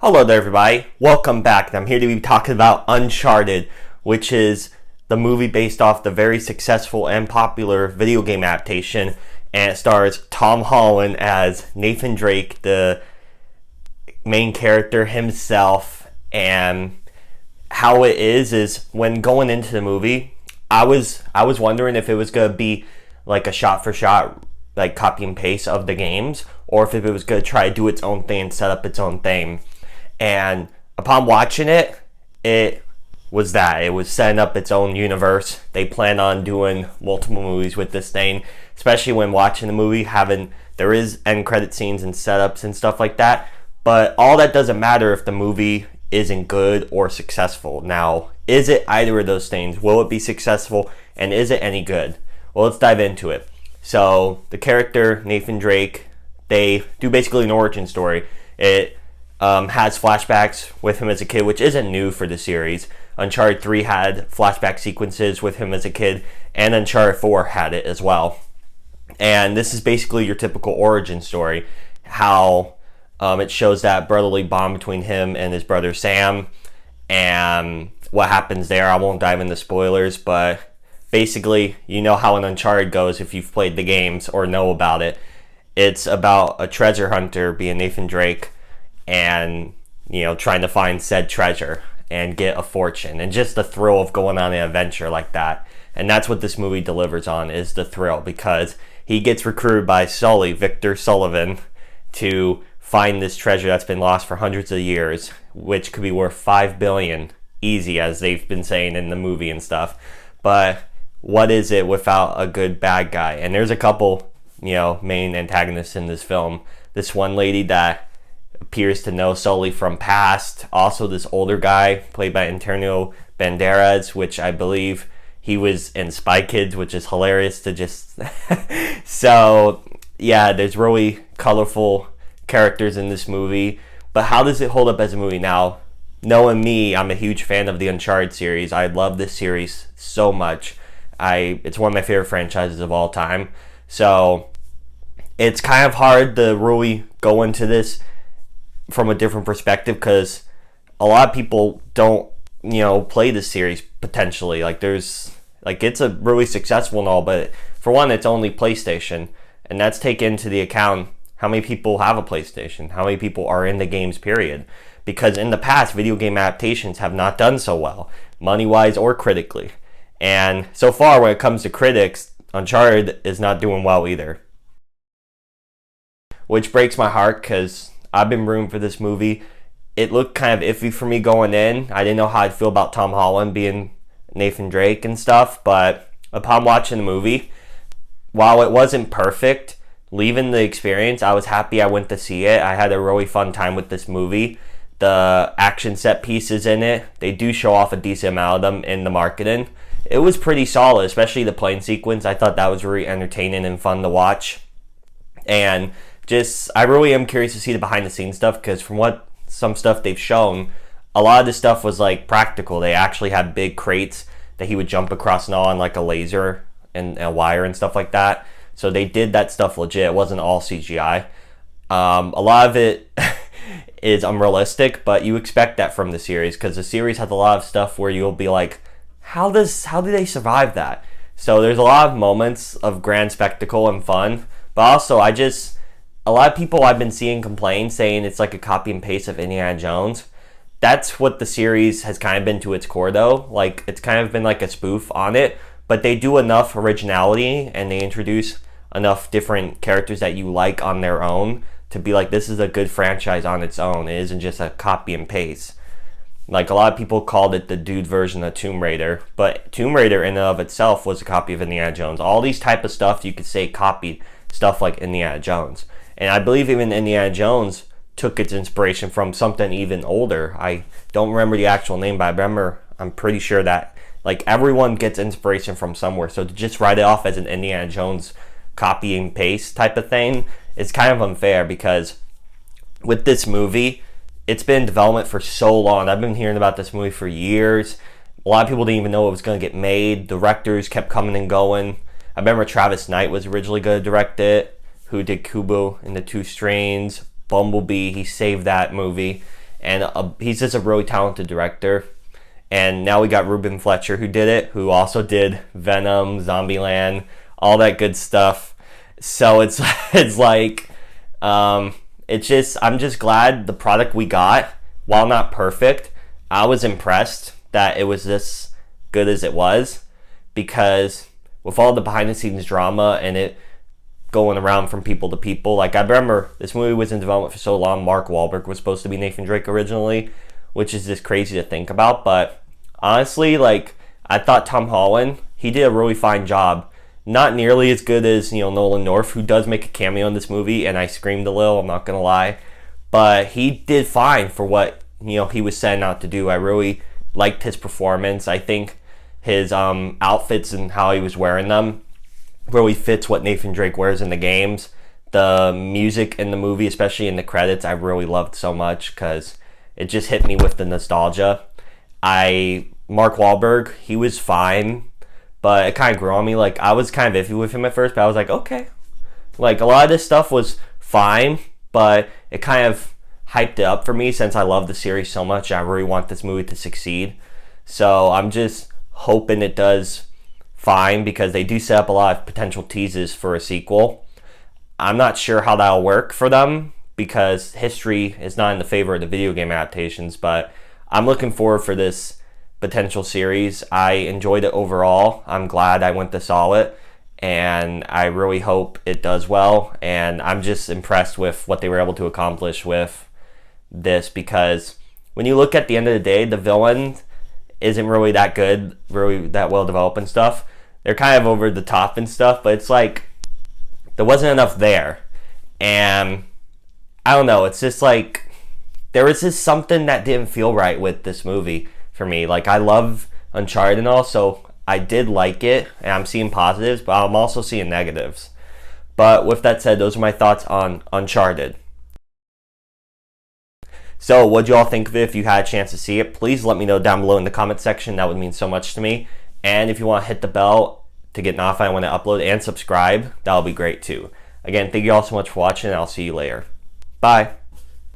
Hello there, everybody. Welcome back. And I'm here to be talking about Uncharted, which is the movie based off the very successful and popular video game adaptation. And it stars Tom Holland as Nathan Drake, the main character himself. And how it is when going into the movie, I was wondering if it was going to be like a shot-for-shot, like copy and paste of the games, or if it was going to try to do its own thing and set up its own thing. And upon watching it, it was setting up its own universe. They plan on doing multiple movies with this thing, especially when watching the movie, there is end credit scenes and setups and stuff like that. But all that doesn't matter if the movie isn't good or successful. Now, is it either of those things? Will it be successful, and is it any good? Well, let's dive into it. So, the character, Nathan Drake, they do basically an origin story. It has flashbacks with him as a kid, which isn't new for the series. Uncharted 3 had flashback sequences with him as a kid, and Uncharted 4 had it as well. And this is basically your typical origin story, how it shows that brotherly bond between him and his brother Sam, and what happens there. I won't dive into spoilers, but basically, you know how an Uncharted goes if you've played the games or know about it. It's about a treasure hunter, being Nathan Drake, and trying to find said treasure and get a fortune, and just the thrill of going on an adventure like that. And that's what this movie delivers on, is the thrill, because he gets recruited by Victor Sullivan, to find this treasure that's been lost for hundreds of years, which could be worth $5 billion easy, as they've been saying in the movie and stuff. But what is it without a good bad guy? And there's a couple main antagonists in this film. This one lady that appears to know Sully from past. Also, this older guy played by Antonio Banderas, which I believe he was in Spy Kids, which is hilarious to just... So, yeah, there's really colorful characters in this movie. But how does it hold up as a movie? Now, knowing me, I'm a huge fan of the Uncharted series. I love this series so much. It's one of my favorite franchises of all time. So, it's kind of hard to really go into this from a different perspective, because a lot of people don't play this series potentially. It's a really successful and all, but for one, it's only PlayStation, and that's taken into the account how many people have a PlayStation, how many people are in the games, period. Because in the past, video game adaptations have not done so well, money wise or critically. And so far, when it comes to critics, Uncharted is not doing well either, which breaks my heart, because I've been rooting for this movie. It looked kind of iffy for me going in. I didn't know how I'd feel about Tom Holland being Nathan Drake and stuff, but upon watching the movie, while it wasn't perfect, leaving the experience, I was happy I went to see it. I had a really fun time with this movie. The action set pieces in it, they do show off a decent amount of them in the marketing. It was pretty solid, especially the plane sequence. I thought that was really entertaining and fun to watch. And I really am curious to see the behind the scenes stuff, because from what some stuff they've shown, a lot of this stuff was like practical. They actually had big crates that he would jump across and all on like a laser and a wire and stuff like that. So they did that stuff legit. It wasn't all CGI. A lot of it is unrealistic, but you expect that from the series, because the series has a lot of stuff where you'll be like, how do they survive that? So there's a lot of moments of grand spectacle and fun, but also a lot of people I've been seeing complain, saying it's like a copy and paste of Indiana Jones. That's what the series has kind of been to its core, though. Like, it's kind of been like a spoof on it, but they do enough originality, and they introduce enough different characters that you like on their own to be like, this is a good franchise on its own. It isn't just a copy and paste. Like, a lot of people called it the dude version of Tomb Raider, but Tomb Raider in and of itself was a copy of Indiana Jones. All these type of stuff, you could say copied stuff like Indiana Jones. And I believe even Indiana Jones took its inspiration from something even older. I don't remember the actual name, but I'm pretty sure that like everyone gets inspiration from somewhere. So to just write it off as an Indiana Jones copy and paste type of thing is kind of unfair, because with this movie, it's been in development for so long. I've been hearing about this movie for years. A lot of people didn't even know it was going to get made. Directors kept coming and going. I remember Travis Knight was originally going to direct it, who did Kubo and the Two Strains, Bumblebee. He saved that movie. and he's just a really talented director. And now we got Ruben Fletcher who did it, who also did Venom, Zombieland, all that good stuff. So it's like I'm just glad the product we got, while not perfect, I was impressed that it was this good as it was, because with all the behind the scenes drama and it going around from people to people, like I remember this movie was in development for so long, Mark Wahlberg was supposed to be Nathan Drake originally, which is just crazy to think about. But honestly, like, I thought Tom Holland, he did a really fine job. Not nearly as good as, Nolan North, who does make a cameo in this movie, and I screamed a little, I'm not gonna lie. But he did fine for what, he was setting out to do. I really liked his performance. I think his outfits and how he was wearing them really fits what Nathan Drake wears in the games. The music in the movie, especially in the credits, I really loved so much because it just hit me with the nostalgia. Mark Wahlberg, he was fine, but it kind of grew on me. Like, I was kind of iffy with him at first, but I was like, okay. Like, a lot of this stuff was fine, but it kind of hyped it up for me since I love the series so much. I really want this movie to succeed. So I'm just hoping it does fine, because they do set up a lot of potential teases for a sequel. I'm not sure how that'll work for them, because history is not in the favor of the video game adaptations, but I'm looking forward for this potential series. I enjoyed it overall. I'm glad I went to saw it, and I really hope it does well, and I'm just impressed with what they were able to accomplish with this, because when you look at the end of the day, the villain isn't really that good, really that well developed and stuff. They're kind of over the top and stuff, but it's like there wasn't enough there. And I don't know, it's just like there was just something that didn't feel right with this movie for me. Like, I love Uncharted and all, so I did like it, and I'm seeing positives, but I'm also seeing negatives. But with that said, those are my thoughts on Uncharted. So what'd you all think of it? If you had a chance to see it, please let me know down below in the comment section. That would mean so much to me. And if you want to hit the bell to get notified when I upload, and subscribe, that'll be great too. Again, thank you all so much for watching, and I'll see you later. Bye.